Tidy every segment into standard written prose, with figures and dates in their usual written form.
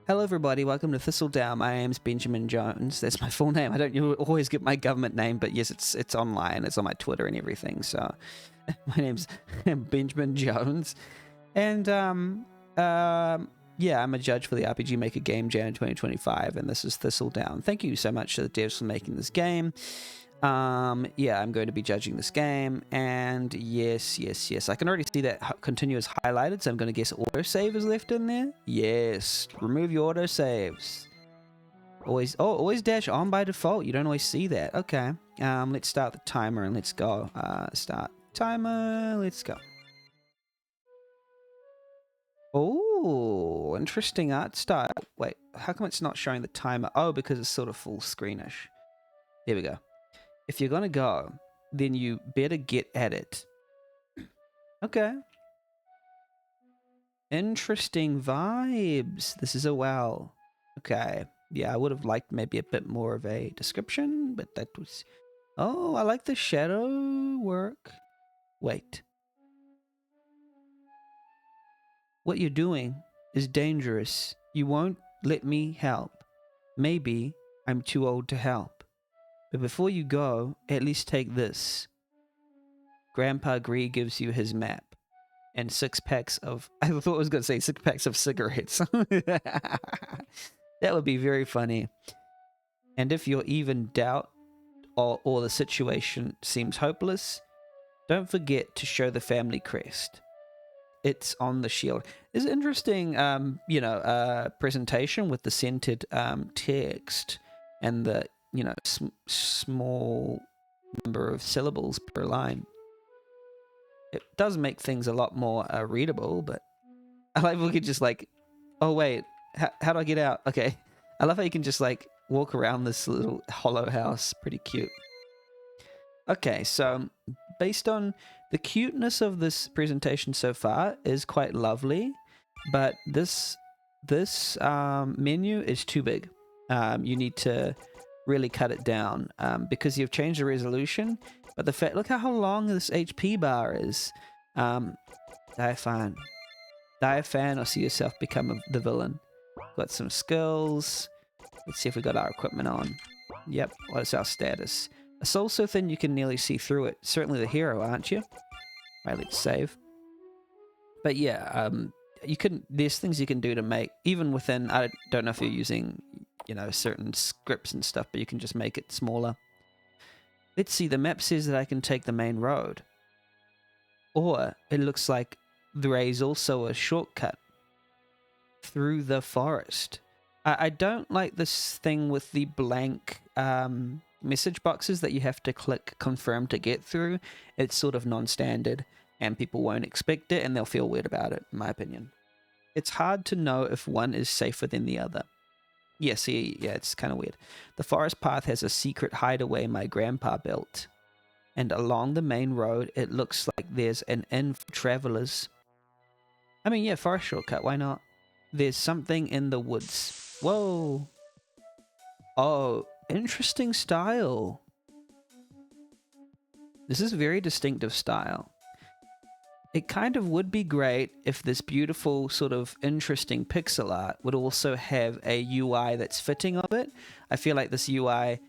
Hello everybody, welcome to Thistledown. My name's Benjamin Jones. That's my full name. I don't always get my government name, but yes, it's online. It's on my Twitter and everything. So my name's Benjamin Jones. And yeah, I'm a judge for the RPG Maker Game Jam 2025, and this is Thistledown. Thank you so much to the devs for making this game. Yeah, I'm going to be judging this game, and yes, I can already see that continuous highlighted, so I'm going to guess autosave is left in there. Yes, remove your autosaves. Always dash on by default. You don't always see that. Okay, let's start the timer and let's go. Start timer, let's go. Oh, interesting art style. Wait, how come it's not showing the timer? Oh, because it's sort of full screenish. There we go. If you're gonna go, then you better get at it. Okay. Interesting vibes. This is a well. Okay. Yeah, I would have liked maybe a bit more of a description, but that was... Oh, I like the shadow work. Wait. What you're doing is dangerous. You won't let me help. Maybe I'm too old to help. But before you go, at least take this. Grandpa Gree gives you his map. And 6 packs of... I thought I was going to say 6 packs of cigarettes. That would be very funny. And if you're even doubt or the situation seems hopeless, don't forget to show the family crest. It's on the shield. It's interesting, presentation with the centered text and the, small number of syllables per line. It does make things a lot more readable, but I like we could just like, oh wait, how do I get out? Okay, I love how you can just like walk around this little hollow house. Pretty cute. Okay, so based on the cuteness of this presentation so far is quite lovely, but this menu is too big. You need to really cut it down because you've changed the resolution. But the fact, look how long this HP bar is. Die a fan or see yourself become the villain. Got some skills. Let's see if we got our equipment on. Yep, what is our status? A soul so thin you can nearly see through it. Certainly the hero, aren't you? Right, let's save. But yeah, there's things you can do to make, even within, I don't know if you're using, certain scripts and stuff, but you can just make it smaller. Let's see, the map says that I can take the main road. Or it looks like there is also a shortcut through the forest. I don't like this thing with the blank message boxes that you have to click confirm to get through. It's sort of non-standard and people won't expect it and they'll feel weird about it, in my opinion. It's hard to know if one is safer than the other. Yeah, see, yeah, it's kind of weird. The forest path has a secret hideaway my grandpa built. And along the main road, it looks like there's an inn for travelers. I mean, yeah, forest shortcut, why not? There's something in the woods. Whoa. Oh, interesting style. This is very distinctive style. It kind of would be great if this beautiful sort of interesting pixel art would also have a UI that's fitting of it. I feel like this UI...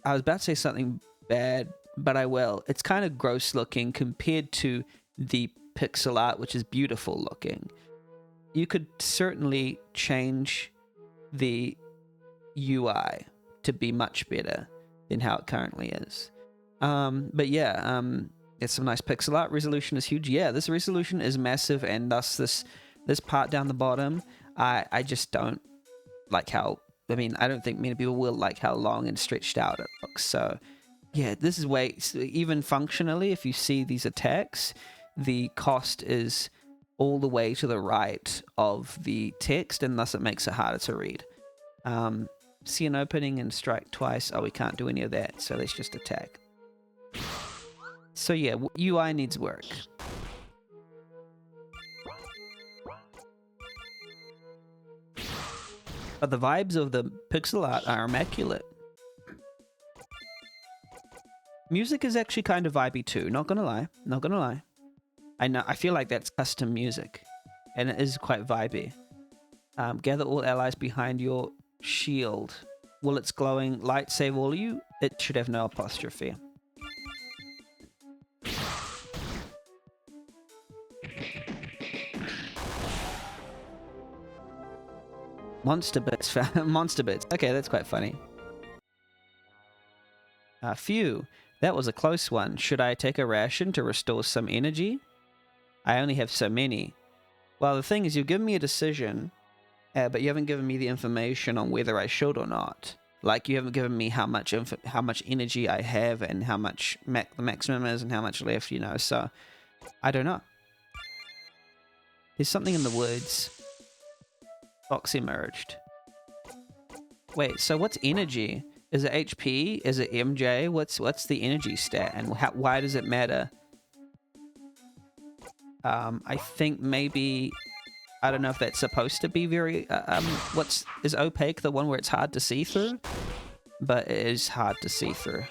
I was about to say something bad, but I will. It's kind of gross looking compared to the pixel art, which is beautiful looking. You could certainly change the UI to be much better than how it currently is. But yeah, it's some nice pixel art. Resolution is huge. Yeah, this resolution is massive, and thus this part down the bottom, I just don't like how... I mean, I don't think many people will like how long and stretched out it looks. So, yeah, this is way... Even functionally, if you see these attacks, the cost is all the way to the right of the text, and thus it makes it harder to read. See an opening and strike twice. Oh, we can't do any of that, so let's just attack. So yeah, UI needs work. But the vibes of the pixel art are immaculate. Music is actually kind of vibey too, not gonna lie. I feel like that's custom music. And it is quite vibey. Gather all allies behind your shield. Will its glowing light save all of you? It should have no apostrophe. Monster bits. Monster bits. Okay, that's quite funny. Phew. That was a close one. Should I take a ration to restore some energy? I only have so many. Well, the thing is, you've given me a decision, but you haven't given me the information on whether I should or not. Like, you haven't given me how much energy I have and how much the maximum is and how much left, you know. So, I don't know. There's something in the woods. Fox emerged. Wait, so what's energy? Is it HP? Is it MJ? What's the energy stat, and why does it matter? I think maybe, I don't know if that's supposed to be very is opaque the one where it's hard to see through? But it is hard to see through.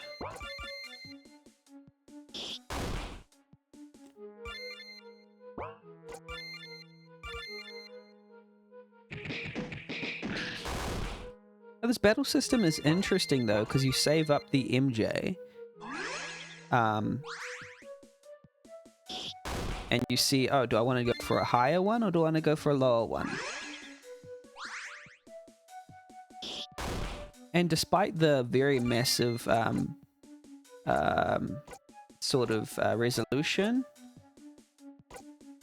This battle system is interesting though, because you save up the MJ. And you see, oh, do I want to go for a higher one or do I want to go for a lower one? And despite the very massive sort of resolution,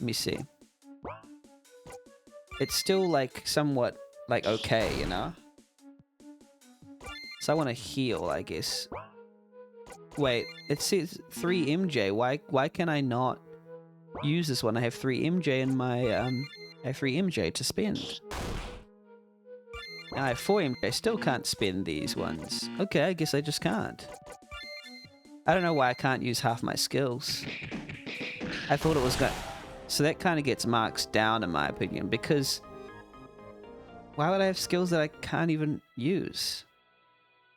let me see. It's still like somewhat like okay, you know? So I want to heal, I guess. Wait, it says 3 MJ. Why can I not use this one? I have 3 MJ in my I have 3 MJ to spend. Now I have 4 MJ. I still can't spend these ones. Okay, I guess I just can't. I don't know why I can't use half my skills. I thought it was good. So that kind of gets marks down in my opinion, because why would I have skills that I can't even use?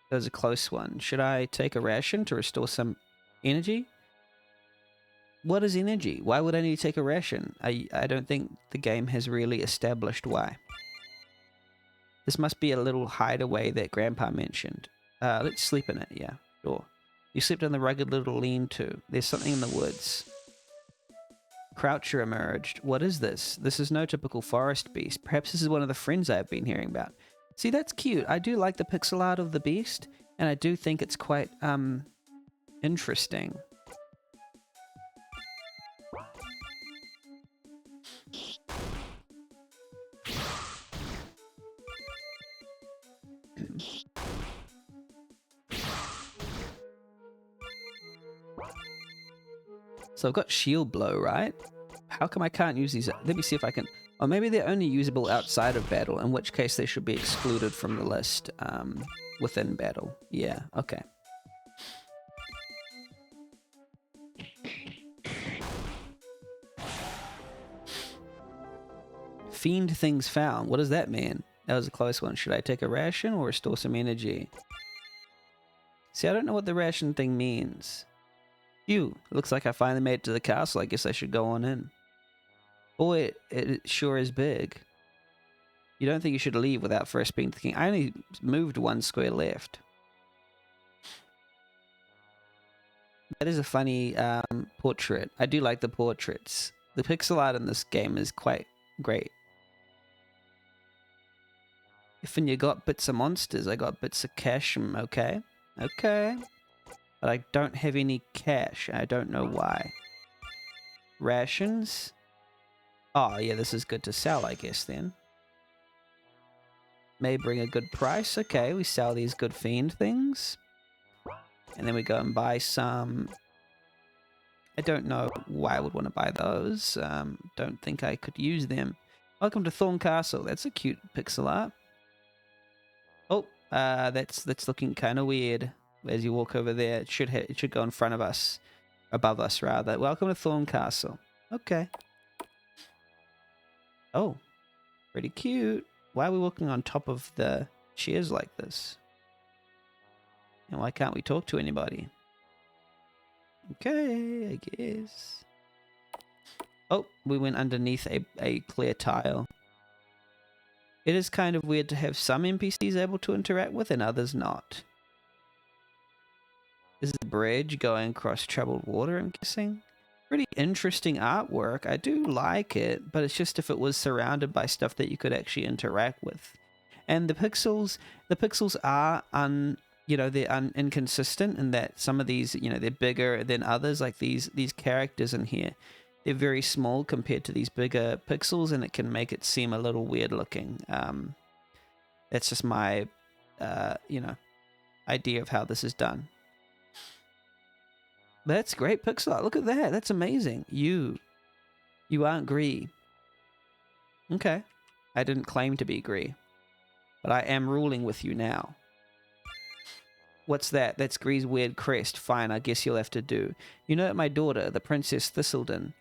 That was a close one. Should I take a ration to restore some energy? What is energy? Why would I need to take a ration? I don't think the game has really established why. This must be a little hideaway that Grandpa mentioned. Let's sleep in it, yeah, sure. You slept in the rugged little lean-to. There's something in the woods. Croucher emerged. What is this? This is no typical forest beast. Perhaps this is one of the friends I've been hearing about. See, that's cute. I do like the pixel art of the beast, and I do think it's quite, interesting. So I've got shield blow, right? How come I can't use these? Let me see if I can. Or maybe they're only usable outside of battle, in which case they should be excluded from the list within battle. Yeah, okay. Fiend things found. What does that mean? That was a close one. Should I take a ration or restore some energy? See, I don't know what the ration thing means. Phew, looks like I finally made it to the castle. I guess I should go on in. Boy, it sure is big. You don't think you should leave without first being thinking. I only moved 1 square left. That is a funny portrait. I do like the portraits. The pixel art in this game is quite great. If you got bits of monsters, I got bits of cash. Okay. Okay. But I don't have any cash. I don't know why. Rations. Oh, yeah, this is good to sell, I guess, then. May bring a good price. Okay, we sell these good fiend things. And then we go and buy some. I don't know why I would want to buy those. Don't think I could use them. Welcome to Thorn Castle. That's a cute pixel art. Oh, that's looking kind of weird. As you walk over there, it should go in front of us, above us rather. Welcome to Thorn Castle. Okay. Oh, pretty cute. Why are we walking on top of the chairs like this? And why can't we talk to anybody? Okay, I guess. Oh, we went underneath a clear tile. It is kind of weird to have some NPCs able to interact with and others not. This is a bridge going across troubled water, I'm guessing. Pretty interesting artwork. I do like it, but it's just if it was surrounded by stuff that you could actually interact with. And the pixels are they're inconsistent in that some of these, they're bigger than others. Like these characters in here, they're very small compared to these bigger pixels, and it can make it seem a little weird looking. That's just my, idea of how this is done. That's great pixel art. Look at that. That's amazing. You aren't Gree. Okay. I didn't claim to be Gree, but I am ruling with you now. What's that? That's Gree's weird crest. Fine, I guess you'll have to do. You know that my daughter, the Princess Thistledown,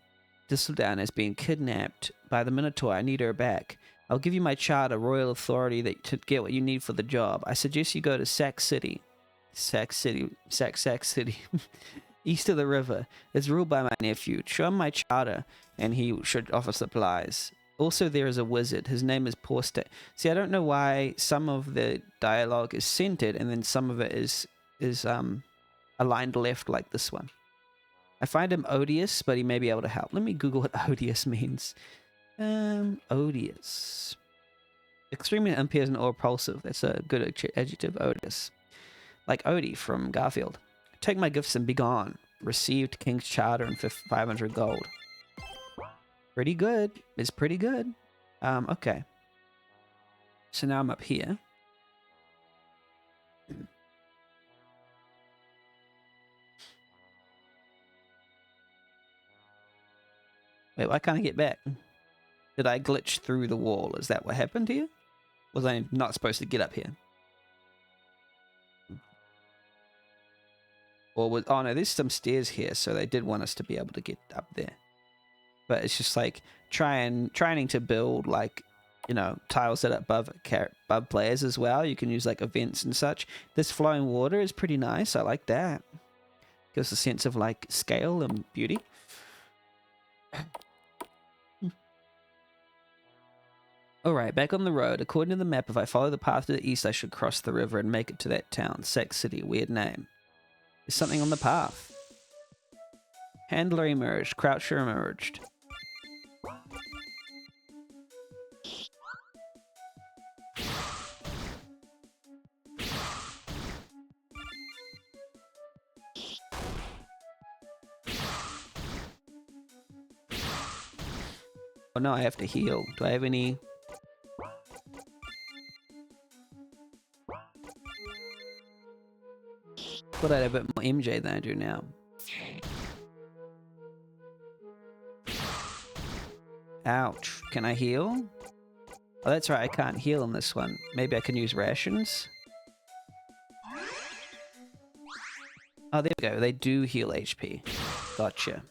has been kidnapped by the Minotaur. I need her back. I'll give you my charter, royal authority to get what you need for the job. I suggest you go to Sac City. Sac City. East of the river. It's ruled by my nephew. Show him my charter, and he should offer supplies. Also, there is a wizard. His name is Porsta. See, I don't know why some of the dialogue is centered, and then some of it is aligned left like this one. I find him odious, but he may be able to help. Let me Google what odious means. Odious. Extremely unpleasant or repulsive. That's a good adjective, odious. Like Odie from Garfield. Take my gifts and be gone. Received King's Charter and 500 gold. Pretty good. It's pretty good. Okay. So now I'm up here. Wait, why can't I get back? Did I glitch through the wall? Is that what happened here? Was I not supposed to get up here? Or was... Oh no, there's some stairs here, so they did want us to be able to get up there. But it's just like trying to build like, tiles that are above players as well. You can use like events and such. This flowing water is pretty nice. I like that. Gives a sense of like scale and beauty. Alright, back on the road. According to the map, if I follow the path to the east, I should cross the river and make it to that town. Sac City, weird name. There's something on the path. Handler emerged. Croucher emerged. Oh no, I have to heal. Do I have any... Thought I had a bit more MJ than I do now. Ouch. Can I heal? Oh, that's right. I can't heal in this one. Maybe I can use rations? Oh, there we go. They do heal HP. Gotcha.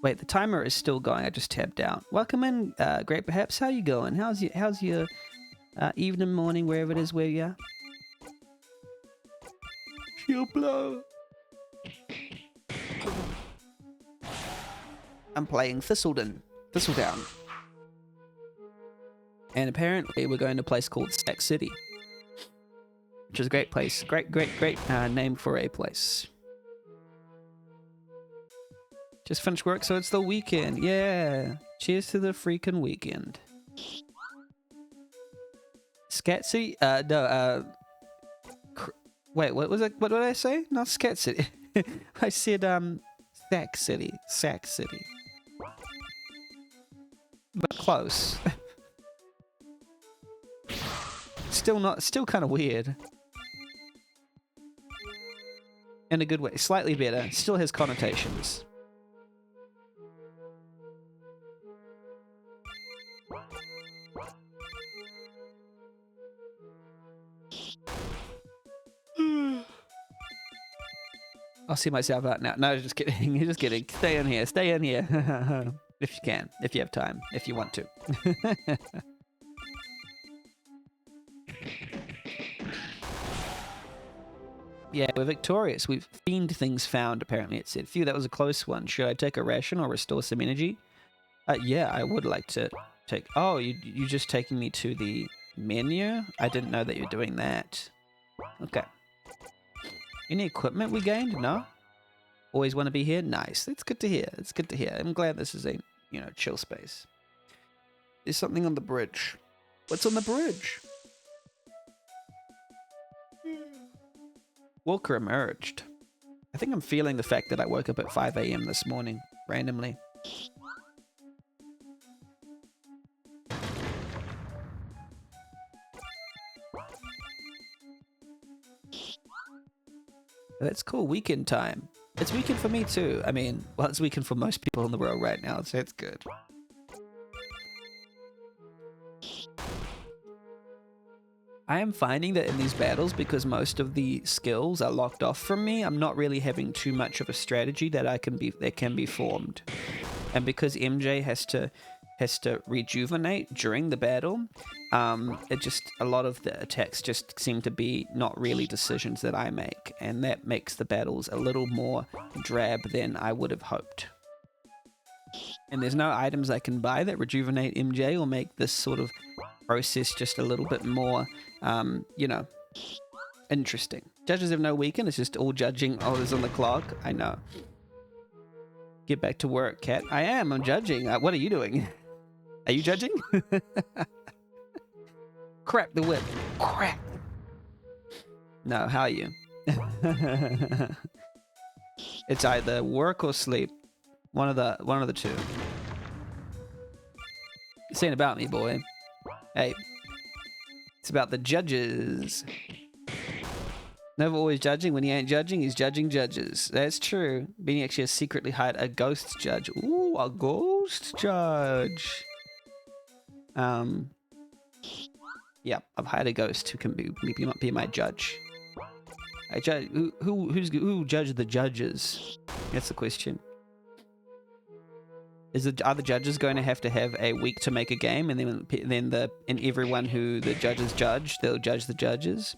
Wait, the timer is still going. I just tabbed out. Welcome in, Great Perhaps. How you going? How's your evening, morning, wherever it is where you are? She'll blow. I'm playing Thistledown. And apparently we're going to a place called Sac City. Which is a great place. Great name for a place. Just finished work, so it's the weekend. Yeah. Cheers to the freaking weekend. Scat City? Wait, what was it? What did I say? Not Scat City. I said, Sac City. Sac City. But close. Still kind of weird. In a good way. Slightly better. Still has connotations. I'll see myself out now. No, just kidding. Just kidding. Stay in here. Stay in here. If you can. If you have time. If you want to. Yeah, we're victorious. We've fiend things found, apparently it said. Phew, that was a close one. Should I take a ration or restore some energy? Yeah, I would like to take... Oh, you just taking me to the menu? I didn't know that you're doing that. Okay. Any equipment we gained? No? Always want to be here? Nice. It's good to hear. It's good to hear. I'm glad this is a, you know, chill space. There's something on the bridge. What's on the bridge? Walker emerged. I think I'm feeling the fact that I woke up at 5 a.m. this morning, randomly. That's cool. Weekend time. It's weekend for me too. I mean, well, it's weekend for most people in the world right now, so it's good. I am finding that in these battles, because most of the skills are locked off from me, I'm not really having too much of a strategy that can be formed. And because MJ has to rejuvenate during the battle, a lot of the attacks just seem to be not really decisions that I make, and that makes the battles a little more drab than I would have hoped. And there's no items I can buy that rejuvenate MJ or make this sort of process just a little bit more, you know, interesting. Judges have no weekend, it's just all judging. Oh, it's on the clock. I know. Get back to work, Cat. I'm judging. What are you doing? Are you judging? Crap the whip. Crap. No, how are you? It's either work or sleep. One of the two. This ain't about me, boy. Hey. It's about the judges. Never always judging. When he ain't judging, he's judging judges. That's true. Beanie actually has secretly hired a ghost judge. Ooh, a ghost judge. Yeah, I've hired a ghost who can be my judge. I judge who judge the judges? That's the question. Are the judges going to have a week to make a game, and then everyone who the judges judge, they'll judge the judges?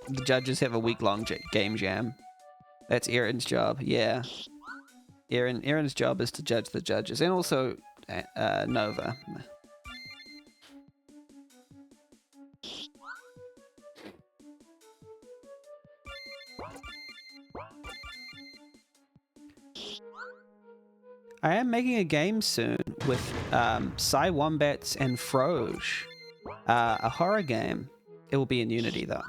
The judges have a week-long game jam. That's Aaron's job. Yeah, Aaron's job is to judge the judges, and also Nova. I am making a game soon with Psy Wombats and Froge. A horror game. It will be in Unity though.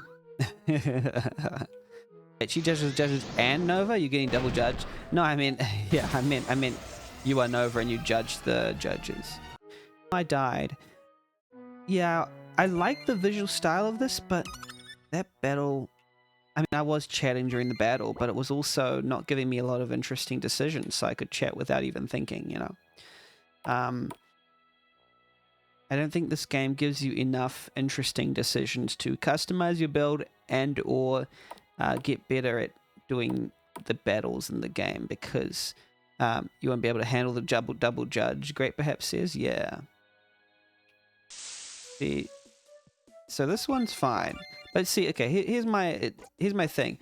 She judges and Nova? You're getting double judged? No, I mean, yeah, I meant you are Nova and you judge the judges. I died. Yeah, I like the visual style of this, but that battle... I mean, I was chatting during the battle, but it was also not giving me a lot of interesting decisions, so I could chat without even thinking, you know. I don't think this game gives you enough interesting decisions to customize your build and or get better at doing the battles in the game, because you won't be able to handle the double judge. Great perhaps says, yeah. So this one's fine. But see, okay, here's my thing.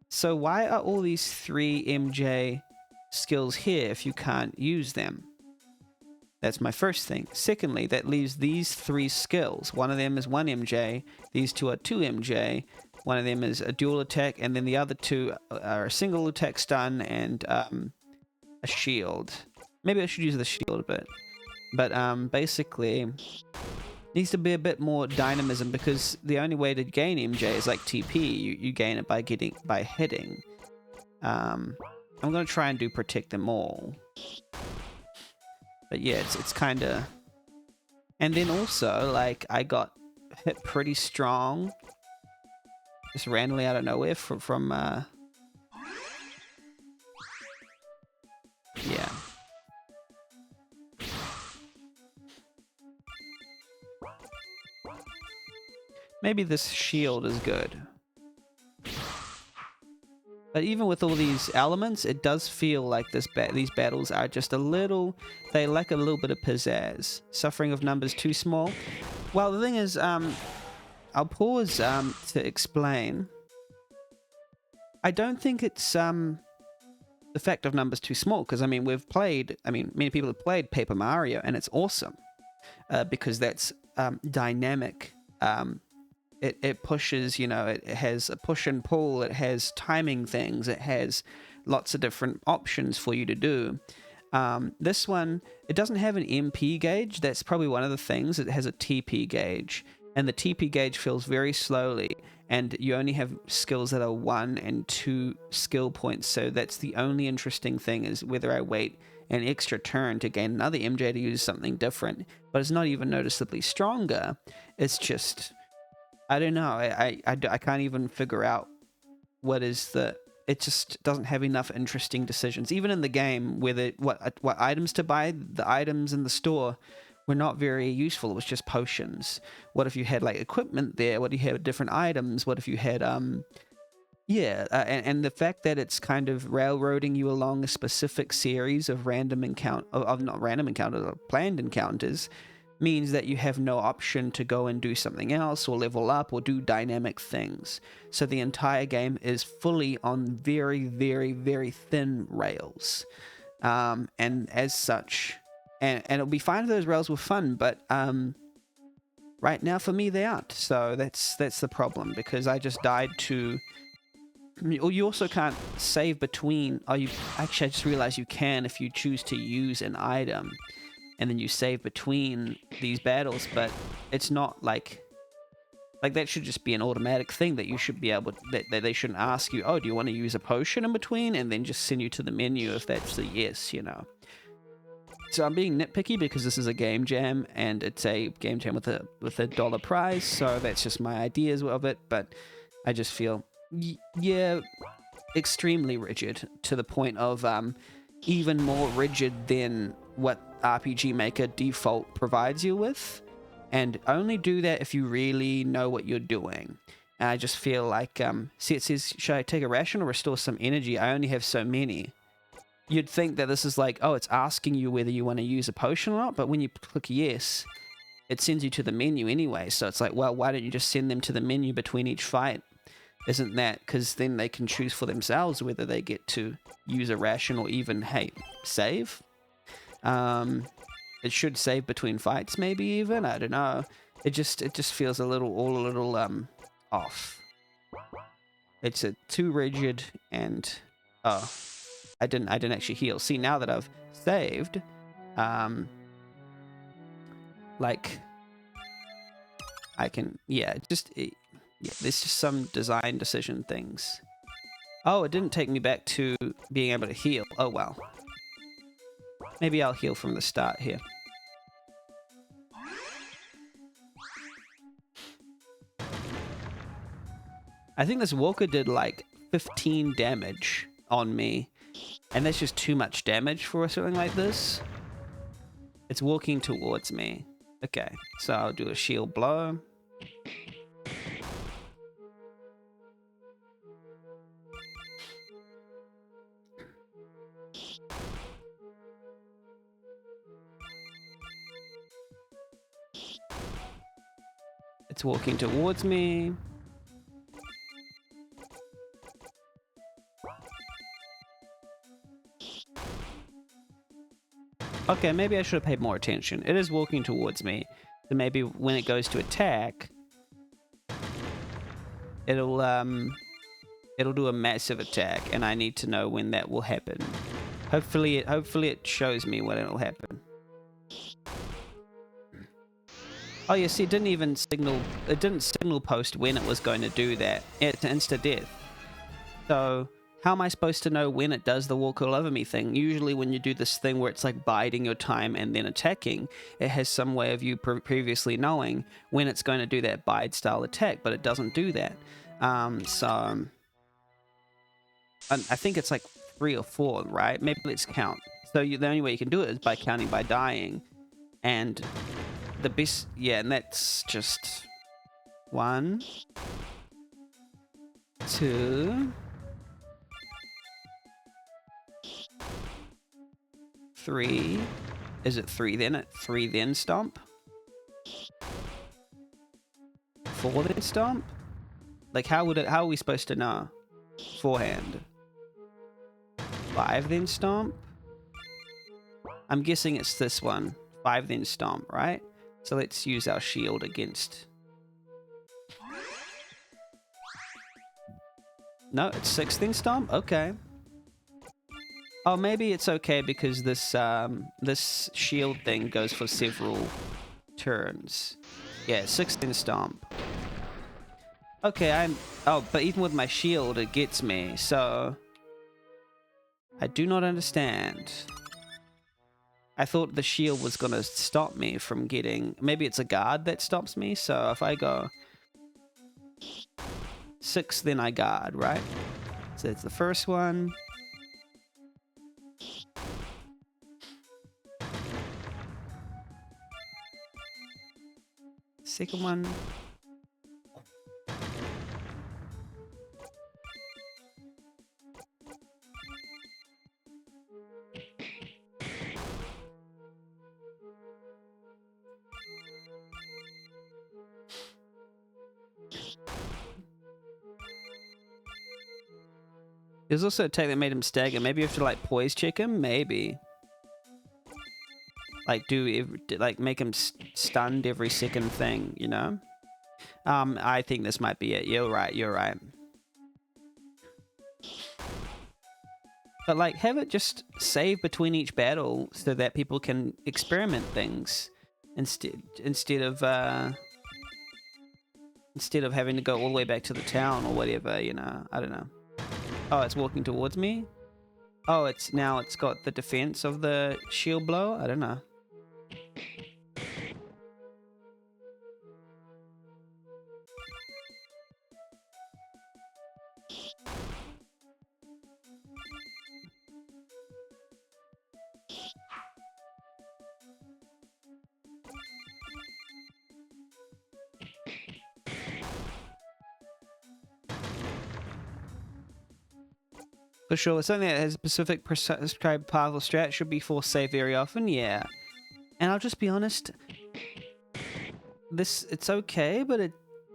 So why are all these 3 MJ skills here if you can't use them? That's my first thing. Secondly, that leaves these 3 skills. One of them is 1 MJ, these 2 are 2 MJ, one of them is a dual attack, and then the other 2 are a single attack stun and a shield. Maybe I should use the shield a bit. But basically... needs to be a bit more dynamism, because the only way to gain MJ is like TP. You gain it by hitting. I'm gonna try and do protect them all. But yeah, it's kind of. And then also, like, I got hit pretty strong, just randomly out of nowhere from yeah. Maybe this shield is good. But even with all these elements, it does feel like these battles are just a little... they lack a little bit of pizzazz. Suffering of numbers too small. Well, the thing is, I'll pause to explain. I don't think it's the the factor of numbers too small, because I mean many people have played Paper Mario and it's awesome because that's dynamic. It pushes, it has a push and pull, it has timing things, it has lots of different options for you to do. This one, it doesn't have an MP gauge. That's probably one of the things. It has a TP gauge, and the TP gauge fills very slowly, and you only have skills that are 1 and 2 skill points. So that's the only interesting thing, is whether I wait an extra turn to gain another MJ to use something different. But it's not even noticeably stronger. It's just, I don't know. I can't even figure out what is the... It just doesn't have enough interesting decisions. Even in the game, whether what items to buy, the items in the store were not very useful. It was just potions. What if you had like equipment there? What if you had different items? What if you had and the fact that it's kind of railroading you along a specific series of planned encounters, means that you have no option to go and do something else or level up or do dynamic things. So the entire game is fully on very, very, very thin rails. And as such, and it'll be fine if those rails were fun, but right now for me they aren't. So that's the problem, because I just died to... Or you also can't save between... I just realized you can if you choose to use an item. And then you save between these battles, but it's not like that should just be an automatic thing that you should be able to, that they shouldn't ask you, oh, do you want to use a potion in between, and then just send you to the menu if that's the yes, So I'm being nitpicky because this is a game jam, and it's a game jam with a dollar prize, so that's just my ideas of it. But I just feel extremely rigid, to the point of even more rigid than what RPG Maker default provides you with, and only do that if you really know what you're doing. And I just feel like, see, it says, should I take a ration or restore some energy? I only have so many. You'd think that this is like, oh, it's asking you whether you want to use a potion or not, but when you click yes, it sends you to the menu anyway. So it's like, well, why don't you just send them to the menu between each fight? Isn't that, because then they can choose for themselves whether they get to use a ration or even, hey, save? It should save between fights, maybe even. I don't know. It just feels a little off. It's too rigid, and oh, I didn't actually heal. See, now that I've saved, like I can, there's just some design decision things. Oh, it didn't take me back to being able to heal. Oh well. Maybe I'll heal from the start here. I think this walker did like 15 damage on me, and that's just too much damage for something like this. It's walking towards me. Okay, so I'll do a shield blow. It's walking towards me. Okay, maybe I should have paid more attention. It is walking towards me. So maybe when it goes to attack, it'll do a massive attack, and I need to know when that will happen. Hopefully it shows me when it'll happen. Oh yeah, see, it didn't signal post when it was going to do that. It's insta-death. So how am I supposed to know when it does the walk all over me thing? Usually when you do this thing where it's like biding your time and then attacking, it has some way of you previously knowing when it's going to do that bide style attack, but it doesn't do that. So I think it's like 3 or 4, right? Maybe let's count. So the only way you can do it is by counting by dying. And the best, and that's just 1, 2, 3. Is it 3 then? 3 then stomp? 4 then stomp? Like how are we supposed to know? Forehand. 5 then stomp. I'm guessing it's this one. 5 then stomp, right? So let's use our shield against... No, it's 6 then stomp? Okay. Oh, maybe it's okay because this this shield thing goes for several turns. Yeah, 6 then stomp. Okay, oh, but even with my shield, it gets me, so... I do not understand. I thought the shield was gonna stop me from getting... Maybe it's a guard that stops me, so if I go 6, then I guard, right? So it's the first one. Second one. There's also a tag that made him stagger. Maybe you have to like poise check him. Maybe. Like like make him stunned every second thing. You know. I think this might be it. You're right. You're right. But like, have it just save between each battle so that people can experiment things instead of having to go all the way back to the town or whatever. You know. I don't know. Oh, it's walking towards me? Oh, it's got the defense of the shield blow? I don't know. For sure, something that has a specific prescribed path or strat should be forced save very often, yeah. And I'll just be honest, it's okay, but it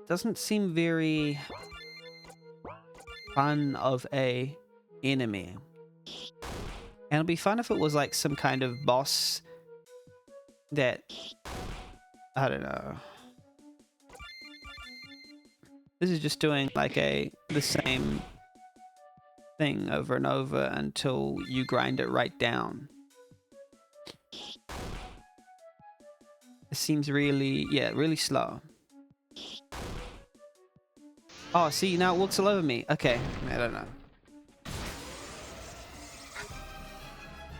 doesn't seem very fun of a enemy. And it'd be fun if it was like some kind of boss that, I don't know. This is just doing like the same thing over and over until you grind it right down. It seems really, yeah, really slow. Oh, see, now it walks all over me. Okay, I don't know.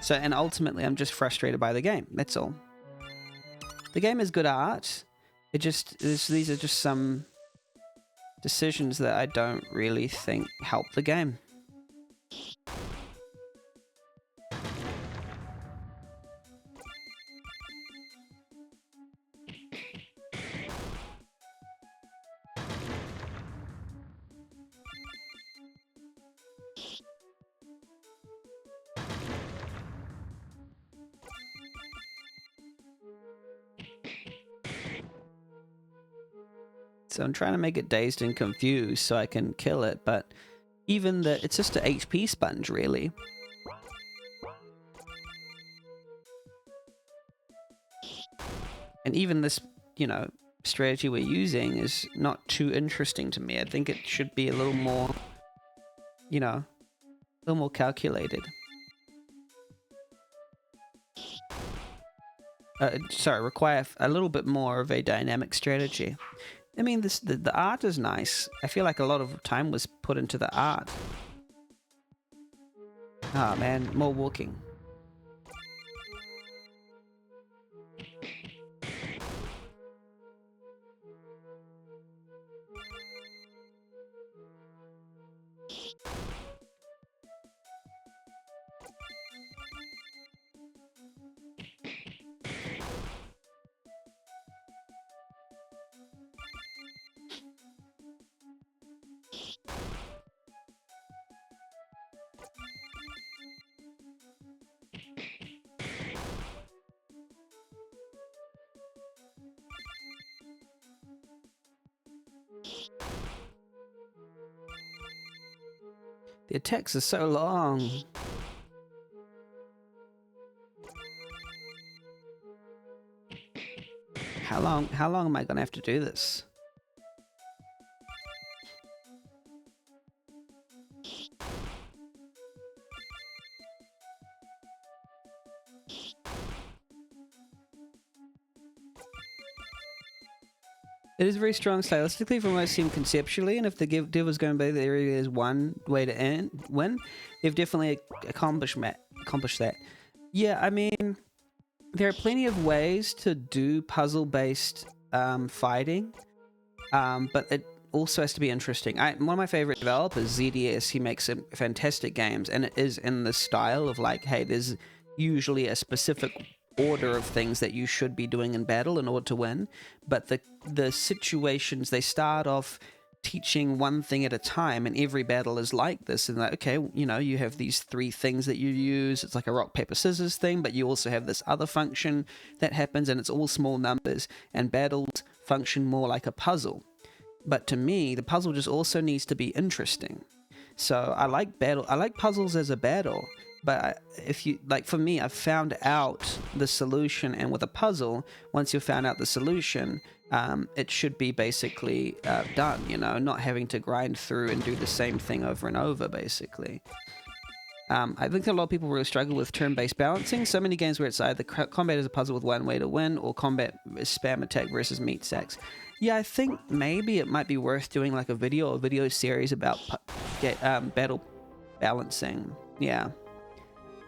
So, and ultimately, I'm just frustrated by the game. That's all. The game is good art. It just, these are just some decisions that I don't really think help the game. So I'm trying to make it dazed and confused so I can kill it, but even it's just an HP sponge, really. And even this, you know, strategy we're using is not too interesting to me. I think it should be a little more, you know, a little more calculated. Sorry, require a little bit more of a dynamic strategy. I mean, the art is nice. I feel like a lot of time was put into the art. Ah, man, more walking. The attacks are so long. How long am I gonna have to do this? It is very strong stylistically from what I've seen conceptually, and if the dev was going to be there is one way to win, they've definitely accomplished that. Yeah, I mean, there are plenty of ways to do puzzle-based fighting, but it also has to be interesting. One of my favorite developers, ZDS, he makes fantastic games, and it is in the style of like, hey, there's usually a specific order of things that you should be doing in battle in order to win, but the situations, they start off teaching one thing at a time, and every battle is like this, and like, okay, you know, you have these 3 things that you use. It's like a rock paper scissors thing, but you also have this other function that happens, and it's all small numbers, and battles function more like a puzzle. But to me, the puzzle just also needs to be interesting. So I like puzzles as a battle, but if you like, for me, I've found out the solution, and with a puzzle, once you've found out the solution, it should be basically done, you know, not having to grind through and do the same thing over and over, basically. I think a lot of people really struggle with turn-based balancing. So many games where it's either combat is a puzzle with one way to win, or combat is spam attack versus meat sacks. Yeah, I think maybe it might be worth doing like a video series about battle balancing. Yeah.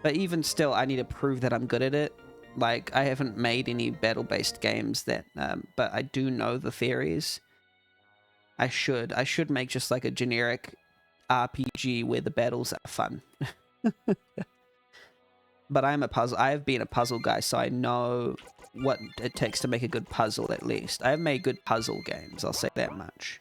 But even still, I need to prove that I'm good at it. Like, I haven't made any battle-based games that, but I do know the theories. I should make just like a generic RPG where the battles are fun. But I've been a puzzle guy, so I know what it takes to make a good puzzle, at least. I've made good puzzle games, I'll say that much.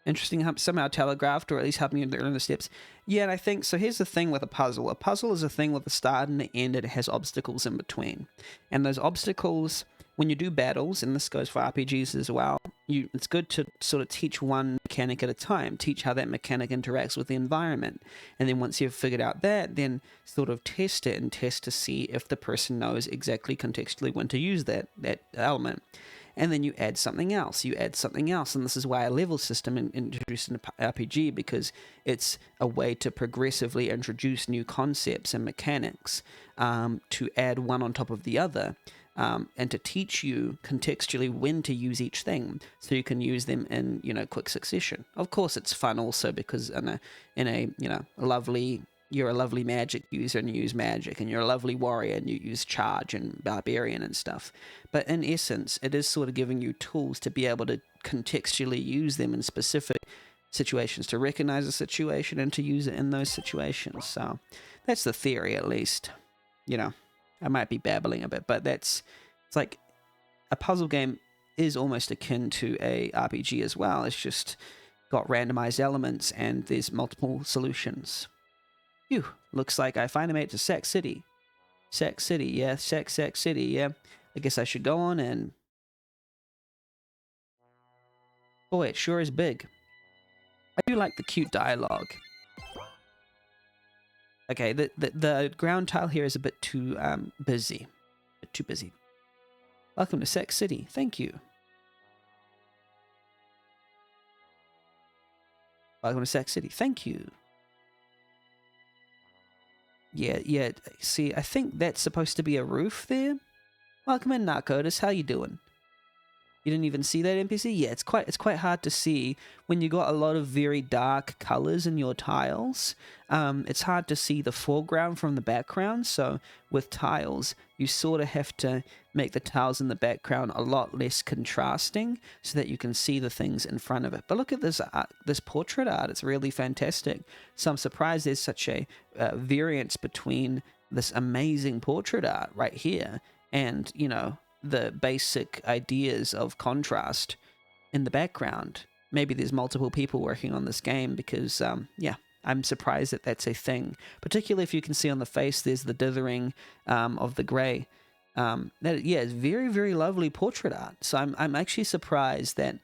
Interesting, somehow telegraphed, or at least helping you learn the steps. Yeah, and I think, so here's the thing with a puzzle. A puzzle is a thing with a start and an end, and it has obstacles in between. And those obstacles, when you do battles, and this goes for RPGs as well, it's good to sort of teach one mechanic at a time, teach how that mechanic interacts with the environment. And then once you've figured out that, then sort of test it and test to see if the person knows exactly contextually when to use that element. And then you add something else, and this is why a level system introduced in RPG, because it's a way to progressively introduce new concepts and mechanics, to add one on top of the other, and to teach you contextually when to use each thing, so you can use them in, you know, quick succession. Of course, it's fun also because in a you know, you're a lovely magic user and you use magic, and you're a lovely warrior and you use charge and barbarian and stuff. But in essence, it is sort of giving you tools to be able to contextually use them in specific situations, to recognize a situation and to use it in those situations. So that's the theory, at least. You know, I might be babbling a bit, but it's like a puzzle game is almost akin to a RPG as well. It's just got randomized elements and there's multiple solutions. Phew, looks like I finally made it to Sac City. Sac City, yeah, Sac City, yeah. I guess I should go on and... Boy, it sure is big. I do like the cute dialogue. Okay, the ground tile here is a bit too busy. A bit too busy. Welcome to Sac City. Thank you. Welcome to Sac City. Thank you. Yeah, see, I think that's supposed to be a roof there. Welcome in, Narcotis. How you doing? You didn't even see that NPC? Yeah, it's quite hard to see when you got a lot of very dark colors in your tiles. It's hard to see the foreground from the background, so with tiles, you sort of have to make the tiles in the background a lot less contrasting so that you can see the things in front of it. But look at this art, this portrait art. It's really fantastic. So I'm surprised there's such a variance between this amazing portrait art right here and, you know, the basic ideas of contrast in the background. Maybe there's multiple people working on this game because, yeah, I'm surprised that that's a thing. Particularly if you can see on the face, there's the dithering of the grey. It's very, very lovely portrait art. So I'm actually surprised that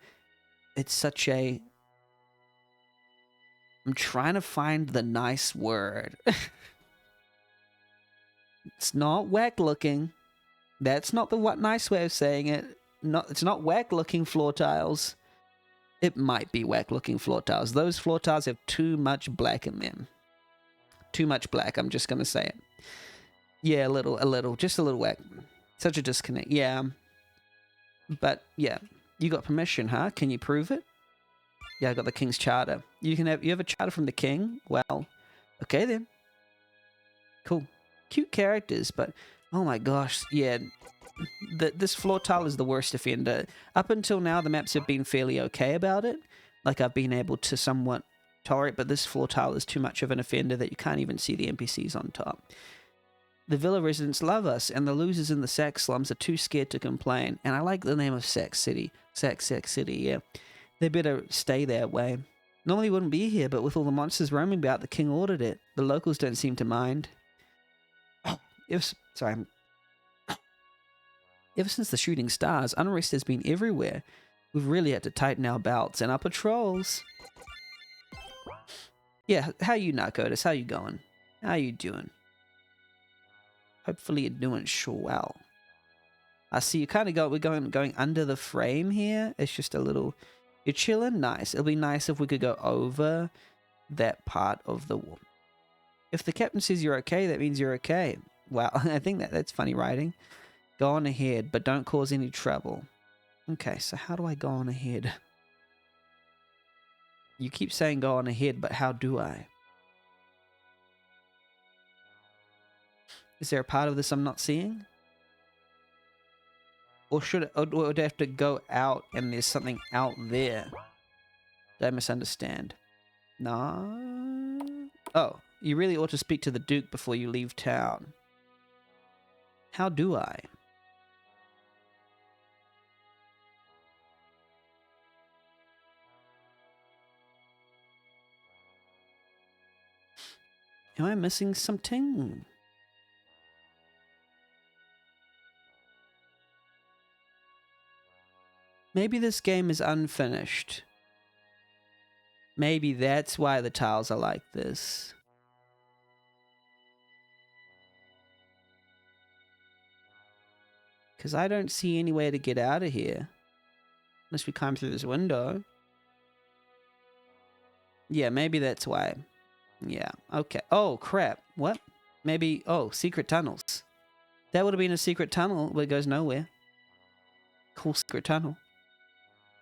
it's such a... I'm trying to find the nice word. It's not whack looking. That's not the nice way of saying it. It's not whack looking floor tiles. It might be whack looking floor tiles. Those floor tiles have too much black in them. Too much black, I'm just going to say it. Yeah, a little, just a little whack. Such a disconnect. Yeah. But yeah, you got permission, huh? Can you prove it? Yeah, I got the king's charter. You have a charter from the king? Well, okay then. Cool. Cute characters, but oh my gosh, yeah. This floor tile is the worst offender. Up until now, the maps have been fairly okay about it. Like, I've been able to somewhat tolerate, but this floor tile is too much of an offender that you can't even see the NPCs on top. The villa residents love us, and the losers in the Sack slums are too scared to complain. And I like the name of Sack City. Sack City, yeah. They better stay that way. Normally wouldn't be here, but with all the monsters roaming about, the king ordered it. The locals don't seem to mind. Ever since the shooting stars, unrest has been everywhere. We've really had to tighten our belts and our patrols. Yeah, how you, Narcotis? How you going? How you doing? Hopefully you're doing well. I see you kind of we're going under the frame here. It's just a little... You're chilling? Nice. It'll be nice if we could go over that part of the wall. If the captain says you're okay, that means you're okay. Wow, I think that's funny writing. Go on ahead, but don't cause any trouble. Okay, so how do I go on ahead? You keep saying go on ahead, but how do I? Is there a part of this I'm not seeing? Or would I have to go out and there's something out there? Did I misunderstand? No. Oh, you really ought to speak to the Duke before you leave town. How do I? Am I missing something? Maybe this game is unfinished. Maybe that's why the tiles are like this. Because I don't see any way to get out of here. Unless we climb through this window. Yeah, maybe that's why. Yeah, okay. Oh, crap. What? Maybe... Oh, secret tunnels. That would have been a secret tunnel where it goes nowhere. Cool secret tunnel.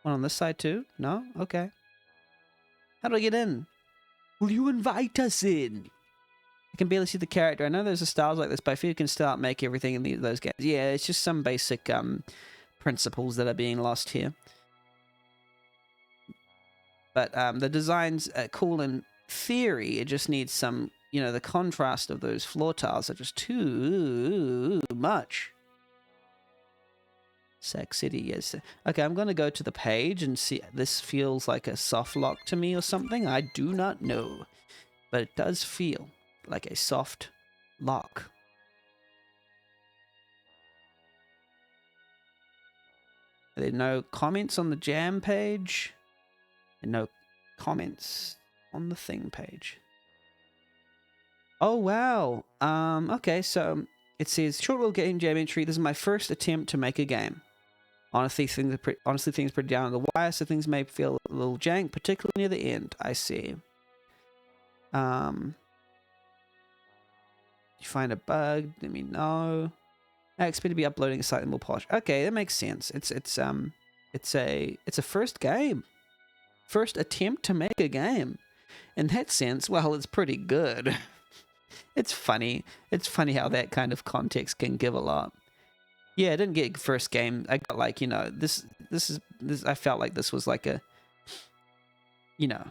One on this side too? No? Okay. How do I get in? Will you invite us in? I can barely see the character. I know there's a styles like this, but I feel you can still make everything in those games. Yeah, it's just some basic principles that are being lost here. But the design's cool in theory. It just needs some, you know, the contrast of those floor tiles are just too much. Sack City, yes. Okay, I'm going to go to the page and see. This feels like a soft lock to me or something. I do not know. But it does feel like a soft lock. Are there no comments on the jam page? And no comments on the thing page. Oh, wow. Okay, so it says, short little game jam entry. This is my first attempt to make a game. Honestly, things are pretty down on the wire, so things may feel a little jank, particularly near the end. I see. You find a bug? Let me know. I expect to be uploading a slightly more polished. Okay, that makes sense. It's a first game, first attempt to make a game. In that sense, well, it's pretty good. It's funny. It's funny how that kind of context can give a lot. Yeah, I didn't get first game. I got like, you know, this. I felt like this was like a, you know.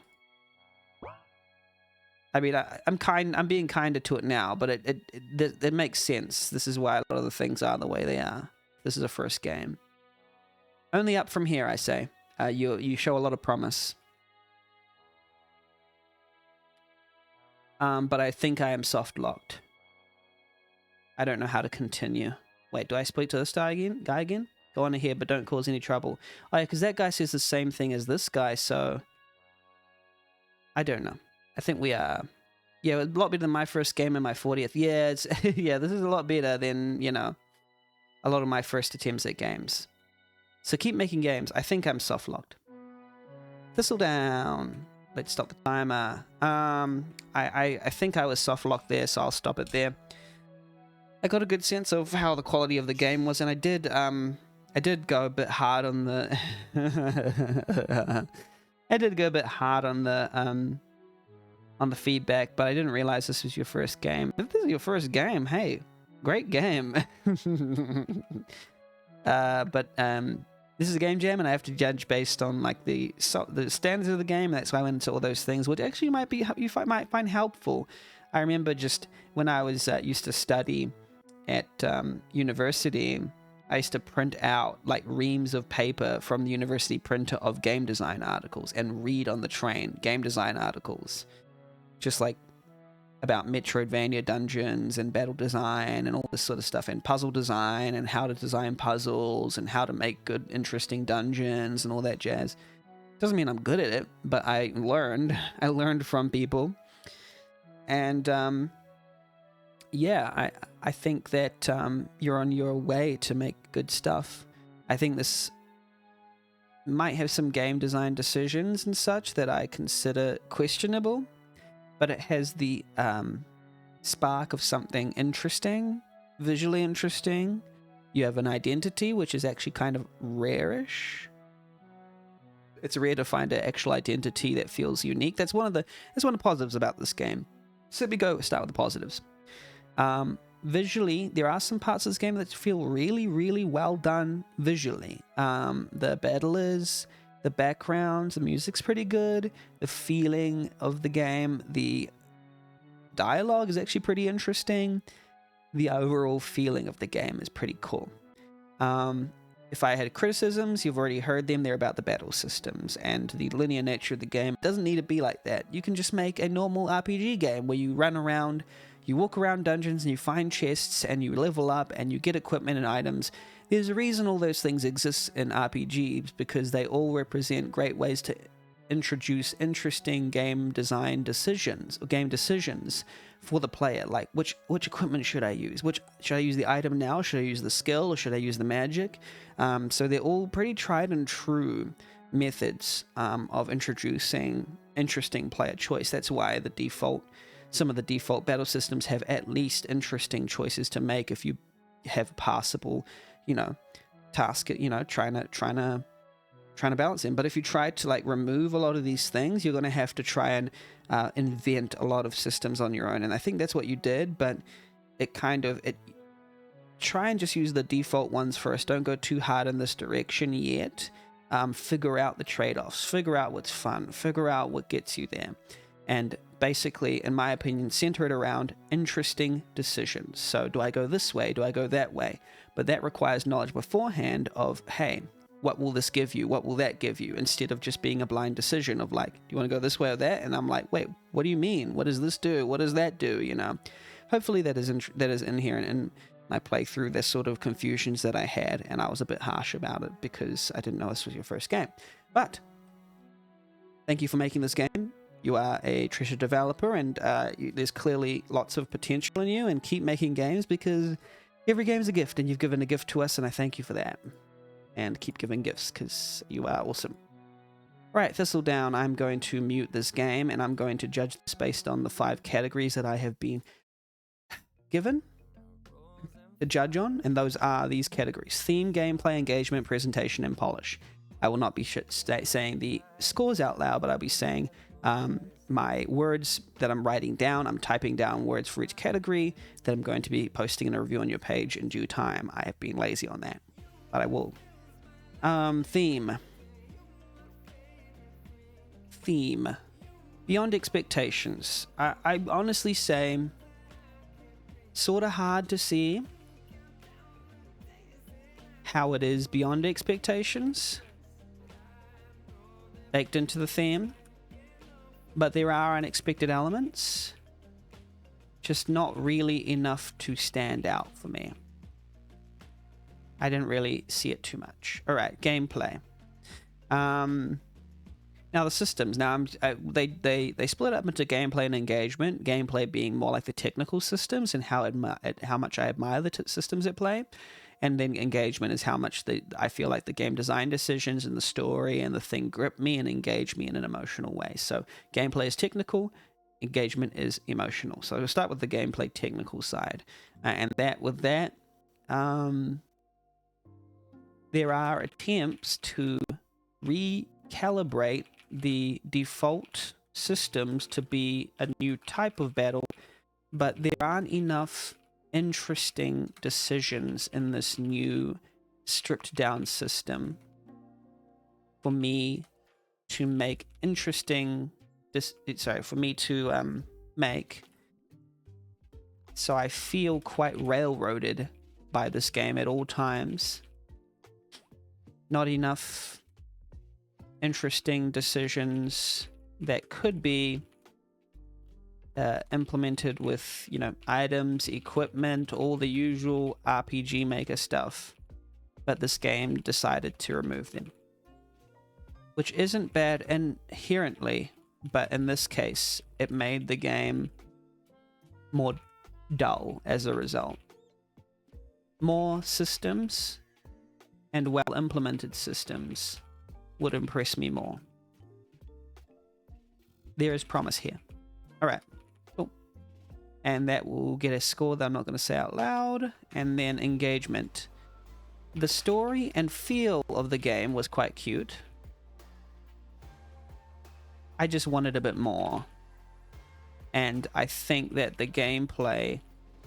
I mean, I'm being kinder to it now, but it makes sense. This is why a lot of the things are the way they are. This is a first game. Only up from here, I say. You show a lot of promise. But I think I am soft locked. I don't know how to continue. Wait, do I speak to this guy again? Go on ahead, but don't cause any trouble. Oh, yeah, because that guy says the same thing as this guy, so... I don't know. I think we are... Yeah, a lot better than my first game in my 40th. Yeah, it's yeah, this is a lot better than, you know, a lot of my first attempts at games. So keep making games. I think I'm soft locked. Thistledown. Let's stop the timer. I think I was soft locked there, so I'll stop it there. I got a good sense of how the quality of the game was, and I did go a bit hard on the I did go a bit hard on the feedback, but I didn't realize this was your first game. If this is your first game, hey, great game. This is a game jam, and I have to judge based on like the standards of the game. That's why I went into all those things, which actually might find helpful. I remember just when I was used to study at university, I used to print out like reams of paper from the university printer of game design articles and read on the train game design articles, just like about Metroidvania dungeons and battle design and all this sort of stuff, and puzzle design and how to design puzzles and how to make good, interesting dungeons and all that jazz. Doesn't mean I'm good at it, but I learned from people. And yeah, I think that you're on your way to make good stuff. I think this might have some game design decisions and such that I consider questionable, but it has the spark of something interesting, visually interesting. You have an identity, which is actually kind of rare-ish. It's rare to find an actual identity that feels unique. That's one of the positives about this game. So let me start with the positives. Visually, there are some parts of this game that feel really, really well done visually. The battlers, the backgrounds, the music's pretty good. The feeling of the game, the dialogue is actually pretty interesting. The overall feeling of the game is pretty cool. If I had criticisms, you've already heard them. They're about the battle systems and the linear nature of the game. It doesn't need to be like that. You can just make a normal RPG game where you run around, you walk around dungeons and you find chests and you level up and you get equipment and items. There's a reason all those things exist in RPGs, because they all represent great ways to introduce interesting game design decisions or game decisions for the player. Like which equipment should I use? Should I use the item now? Should I use the skill, or should I use the magic? So they're all pretty tried and true methods of introducing interesting player choice. That's why some of the default battle systems have at least interesting choices to make if you have a passable, task, trying to balance them. But if you try to like remove a lot of these things, you're going to have to try and invent a lot of systems on your own. And I think that's what you did, but try and just use the default ones first. Don't go too hard in this direction yet. Figure out the trade-offs, figure out what's fun, figure out what gets you there. And basically, in my opinion, center it around interesting decisions. So do I go this way? Do I go that way? But that requires knowledge beforehand of, hey, what will this give you? What will that give you? Instead of just being a blind decision of like, do you want to go this way or that? And I'm like, wait, what do you mean? What does this do? What does that do? Hopefully that is inherent in my playthrough. There's sort of confusions that I had, and I was a bit harsh about it because I didn't know this was your first game. But thank you for making this game. You are a treasure developer, and there's clearly lots of potential in you, and keep making games, because every game is a gift, and you've given a gift to us, and I thank you for that. And keep giving gifts, because you are awesome. Right, Thistledown, I'm going to mute this game, and I'm going to judge this based on the 5 categories that I have been given to judge on, and those are these categories: theme, gameplay, engagement, presentation, and polish. I will not be saying the scores out loud, but I'll be saying my words that I'm writing down. I'm typing down words for each category that I'm going to be posting in a review on your page in due time. I have been lazy on that, but I will. Theme. Beyond expectations. I honestly say, sort of hard to see how it is beyond expectations, baked into the theme. But there are unexpected elements, just not really enough to stand out for me. I didn't really see it too much. All right, gameplay. Now the systems. Now they split up into gameplay and engagement. Gameplay being more like the technical systems and how much I admire the systems at play, and then engagement is how much I feel like the game design decisions and the story and the thing grip me and engage me in an emotional way. So gameplay is technical, engagement is emotional. So we'll start with the gameplay technical side, and there are attempts to recalibrate the default systems to be a new type of battle, but there aren't enough interesting decisions in this new stripped down system for me to make make. So I feel quite railroaded by this game at all times. Not enough interesting decisions that could be implemented with, items, equipment, all the usual RPG Maker stuff. But this game decided to remove them. Which isn't bad inherently, but in this case, it made the game more dull as a result. More systems and well-implemented systems would impress me more. There is promise here. All right, cool. And that will get a score that I'm not going to say out loud. And then engagement. The story and feel of the game was quite cute. I just wanted a bit more. And I think that the gameplay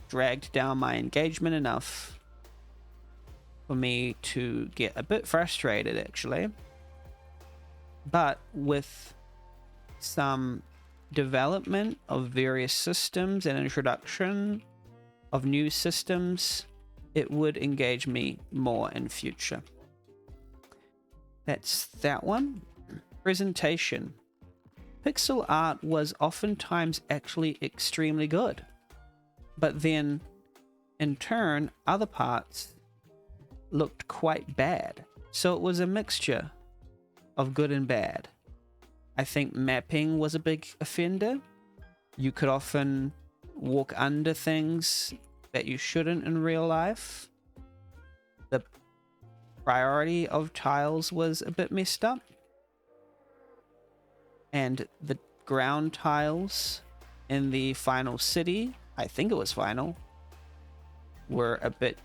dragged down my engagement enough for me to get a bit frustrated, actually. But with some development of various systems and introduction of new systems, it would engage me more in future. That's that one. Presentation. Pixel art was oftentimes actually extremely good. But then, in turn, other parts looked quite bad. So it was a mixture of good and bad. I think mapping was a big offender. You could often walk under things that you shouldn't in real life. The priority of tiles was a bit messed up. And the ground tiles in the final city, I think it was final, were a bit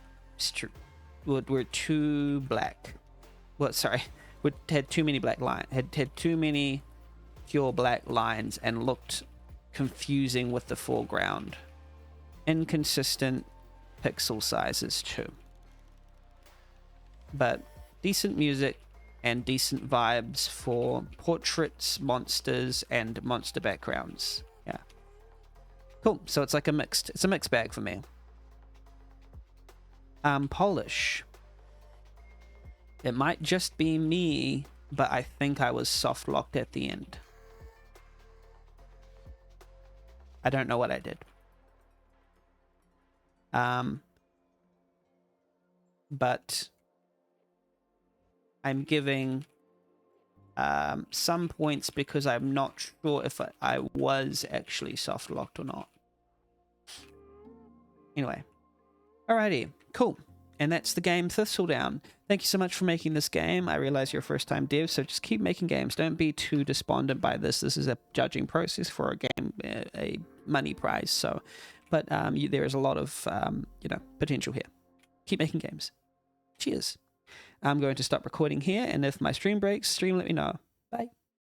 were too black. Well, sorry, had too many black lines. Had too many pure black lines and looked confusing with the foreground. Inconsistent pixel sizes too. But decent music and decent vibes for portraits, monsters, and monster backgrounds. Yeah. Cool. So it's like a mixed bag for me. Polish. It might just be me, but I think I was soft locked at the end. I don't know what I did. But I'm giving some points because I'm not sure if I was actually soft locked or not. Anyway. Alrighty, cool. And that's the game Thistledown. Thank you so much for making this game. I realize you're a first-time dev, so just keep making games. Don't be too despondent by this. This is a judging process for a game, a money prize. So, but there is a lot of potential here. Keep making games. Cheers. I'm going to stop recording here, and if my stream breaks, let me know.